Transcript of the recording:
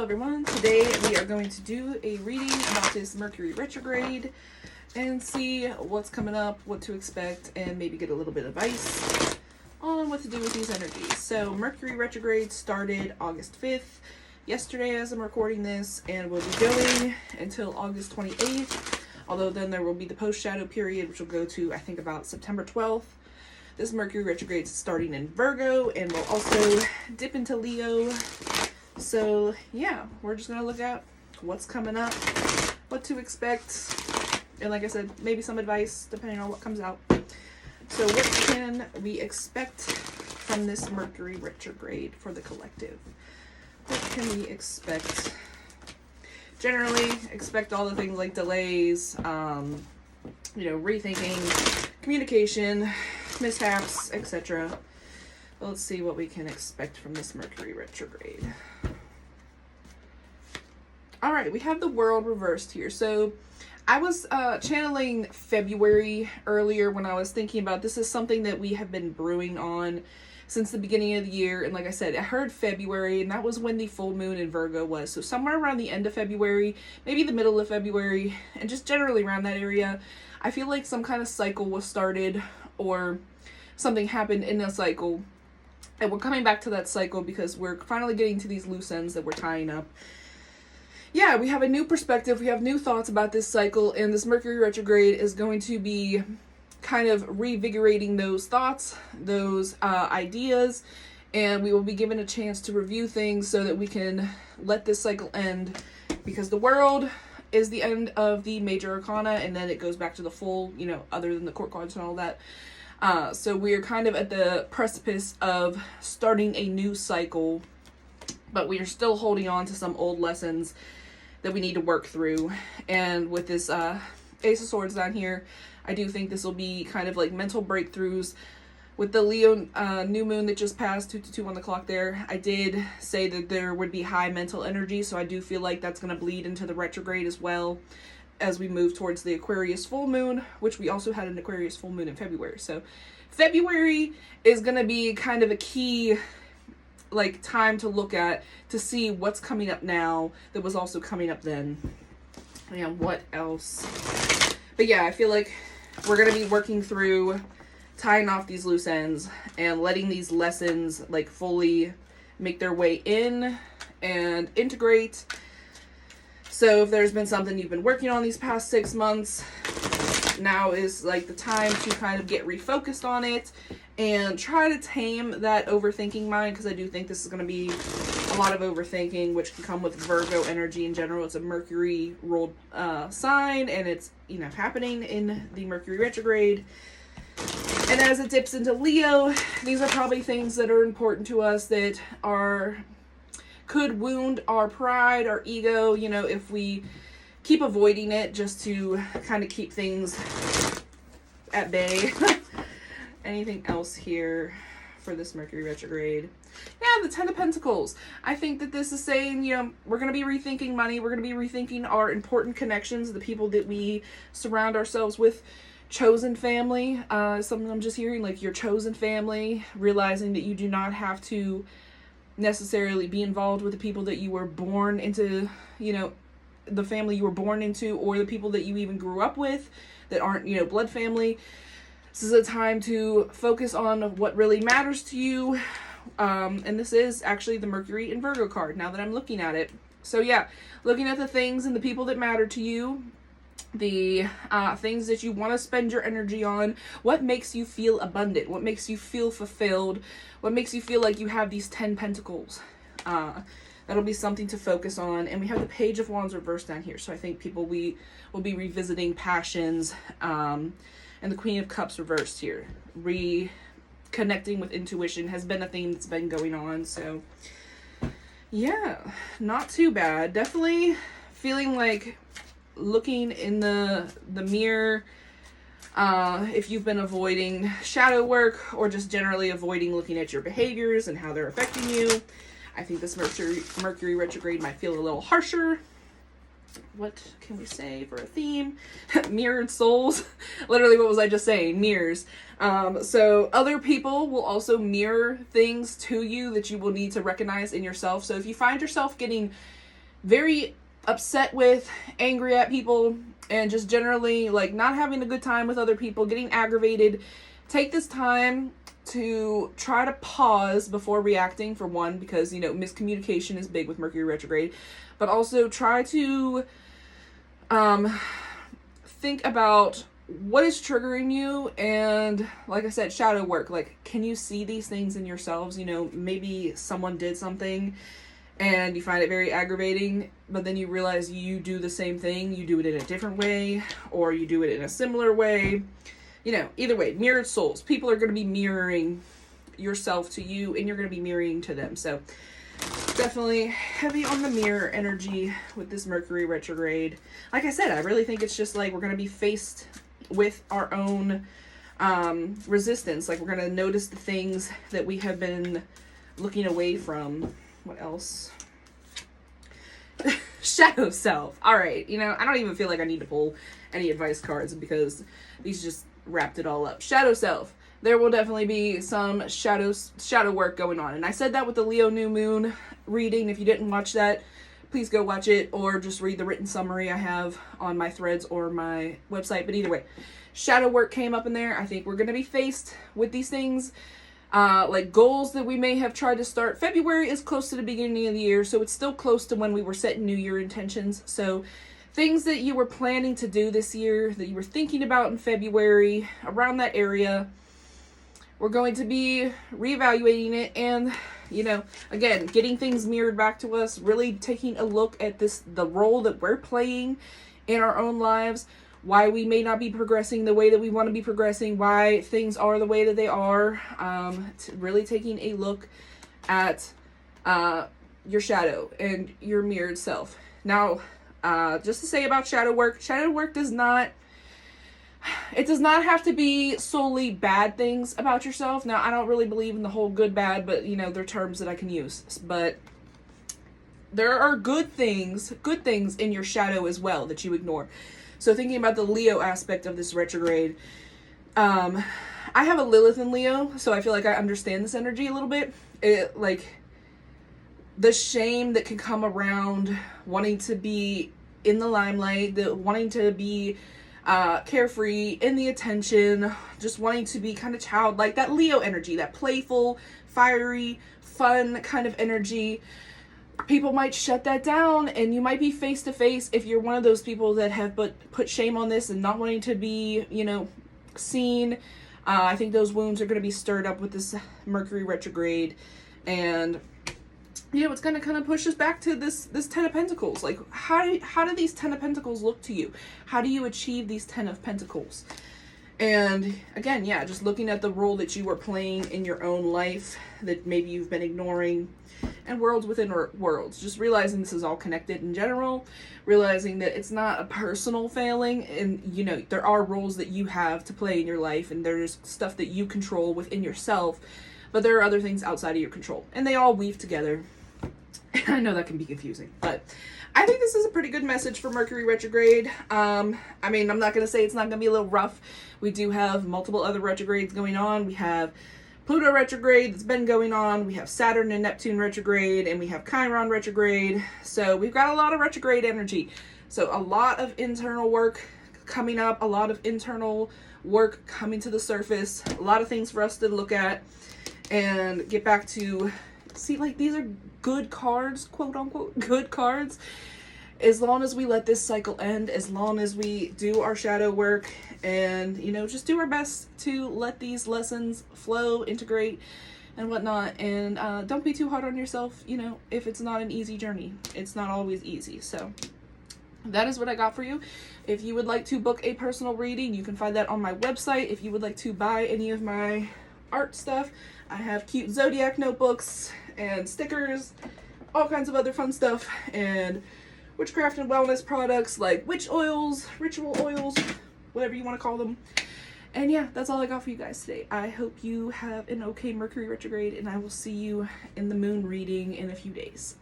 Hello everyone, today we are going to do a reading about this Mercury retrograde and see what's coming up, what to expect, and maybe get a little bit of advice on what to do with these energies. So Mercury retrograde started August 5th, yesterday as I'm recording this, and will be going until August 28th, although then there will be the post-shadow period, which will go to, I think, about September 12th. This Mercury retrograde is starting in Virgo and will also dip into Leo. So yeah, we're just gonna look at what's coming up, what to expect, and like I said, maybe some advice depending on what comes out. So what can we expect from this Mercury retrograde for the collective? What can we expect? Generally, expect all the things like delays, rethinking, communication, mishaps, etc. Let's see what we can expect from this Mercury retrograde. All right, we have the world reversed here. So I was channeling February earlier when I was thinking about this is something that we have been brewing on since the beginning of the year. And like I said, I heard February, and that was when the full moon in Virgo was. So somewhere around the end of February, maybe the middle of February, and just generally around that area, I feel like some kind of cycle was started or something happened in a cycle. And we're coming back to that cycle because we're finally getting to these loose ends that we're tying up. Yeah, we have a new perspective. We have new thoughts about this cycle, and this Mercury retrograde is going to be kind of revigorating those thoughts, those ideas, and we will be given a chance to review things so that we can let this cycle end, because the world is the end of the major arcana, and then it goes back to the full, other than the court cards and all that. So we're kind of at the precipice of starting a new cycle, but we are still holding on to some old lessons that we need to work through. And with this Ace of Swords down here, I do think this will be kind of like mental breakthroughs. With the Leo new moon that just passed, 2:22 on the clock there, I did say that there would be high mental energy, so I do feel like that's going to bleed into the retrograde as well as we move towards the Aquarius full moon, which we also had an Aquarius full moon in February. So February is going to be kind of a key time to look at to see what's coming up now that was also coming up then. And what else? But yeah, I feel like we're going to be working through tying off these loose ends and letting these lessons fully make their way in and integrate. So if there's been something you've been working on these past 6 months, now is the time to kind of get refocused on it and try to tame that overthinking mind, because I do think this is going to be a lot of overthinking, which can come with Virgo energy in general. It's a Mercury ruled sign, and it's happening in the Mercury retrograde. And as it dips into Leo, these are probably things that are important to us that could wound our pride, our ego, if we keep avoiding it just to kind of keep things at bay. Anything else here for this Mercury retrograde? Yeah, the Ten of Pentacles. I think that this is saying, we're going to be rethinking money. We're going to be rethinking our important connections, the people that we surround ourselves with. Chosen family, something I'm just hearing, your chosen family, realizing that you do not have to necessarily be involved with the people that you were born into, the family you were born into, or the people that you even grew up with that aren't, blood family. This is a time to focus on what really matters to you. And this is actually the Mercury and Virgo card now that I'm looking at it. So yeah, looking at the things and the people that matter to you, the things that you want to spend your energy on, what makes you feel abundant, what makes you feel fulfilled, what makes you feel like you have these 10 pentacles. That'll be something to focus on. And we have the Page of Wands reversed down here, so I think we will be revisiting passions, and the Queen of Cups reversed here. Reconnecting with intuition has been a theme that's been going on. So yeah, not too bad. Definitely feeling like looking in the mirror, if you've been avoiding shadow work or just generally avoiding looking at your behaviors and how they're affecting you. I think this Mercury retrograde might feel a little harsher. What can we say for a theme? Mirrored souls. Literally, what was I just saying? Mirrors. So other people will also mirror things to you that you will need to recognize in yourself. So if you find yourself getting very upset with, angry at people, and just generally like not having a good time with other people, getting aggravated, take this time to try to pause before reacting, for one, because, you know, miscommunication is big with Mercury retrograde, but also try to think about what is triggering you. And like I said, shadow work. Like, can you see these things in yourselves? You know, maybe someone did something and you find it very aggravating, but then you realize you do the same thing, you do it in a different way, or you do it in a similar way. You know, either way, mirrored souls. People are going to be mirroring yourself to you, and you're going to be mirroring to them. So definitely heavy on the mirror energy with this Mercury retrograde. Like I said, I really think it's just like we're going to be faced with our own resistance. Like, we're going to notice the things that we have been looking away from. What else? Shadow self. All right. You know, I don't even feel like I need to pull any advice cards because these just wrapped it all up. Shadow self. There will definitely be some shadow work going on. And I said that with the Leo new moon reading. If you didn't watch that, please go watch it, or just read the written summary I have on my threads or my website. But either way, shadow work came up in there. I think we're going to be faced with these things. Like goals that we may have tried to start. February is close to the beginning of the year, so it's still close to when we were setting New Year intentions. So things that you were planning to do this year, that you were thinking about in February, around that area, we're going to be reevaluating it and, you know, again, getting things mirrored back to us, really taking a look at the role that we're playing in our own lives, why we may not be progressing the way that we want to be progressing, why things are the way that they are, really taking a look at your shadow and your mirrored self. Now, just to say about shadow work does not have to be solely bad things about yourself. Now, I don't really believe in the whole good, bad, but, you know, they're terms that I can use. But there are good things in your shadow as well that you ignore. So thinking about the Leo aspect of this retrograde, I have a Lilith in Leo, so I feel like I understand this energy a little bit. Like, the shame that can come around wanting to be in the limelight, wanting to be carefree, in the attention, just wanting to be kind of childlike, that Leo energy, that playful, fiery, fun kind of energy. People might shut that down, and you might be face to face if you're one of those people that have put shame on this and not wanting to be, you know, seen. I think those wounds are going to be stirred up with this Mercury retrograde, and, you know, it's going to kind of push us back to this Ten of Pentacles. Like, how do these Ten of Pentacles look to you? How do you achieve these Ten of Pentacles? And again, yeah, just looking at the role that you are playing in your own life that maybe you've been ignoring, and worlds within worlds. Just realizing this is all connected in general, realizing that it's not a personal failing, and, you know, there are roles that you have to play in your life, and there's stuff that you control within yourself, but there are other things outside of your control, and they all weave together. I know that can be confusing, but I think this is a pretty good message for Mercury retrograde. I mean, I'm not going to say it's not going to be a little rough. We do have multiple other retrogrades going on. We have Pluto retrograde that's been going on. We have Saturn and Neptune retrograde, and we have Chiron retrograde. So we've got a lot of retrograde energy. So a lot of internal work coming up, a lot of internal work coming to the surface, a lot of things for us to look at and get back to. See, like, these are good cards, quote unquote, good cards. As long as we let this cycle end, as long as we do our shadow work and, you know, just do our best to let these lessons flow, integrate, and whatnot. And don't be too hard on yourself, you know, if it's not an easy journey. It's not always easy. So that is what I got for you. If you would like to book a personal reading, you can find that on my website. If you would like to buy any of my art stuff, I have cute zodiac notebooks and stickers, all kinds of other fun stuff, and witchcraft and wellness products like witch oils, ritual oils, whatever you want to call them. And yeah, that's all I got for you guys today. I hope you have an okay Mercury retrograde, and I will see you in the moon reading in a few days.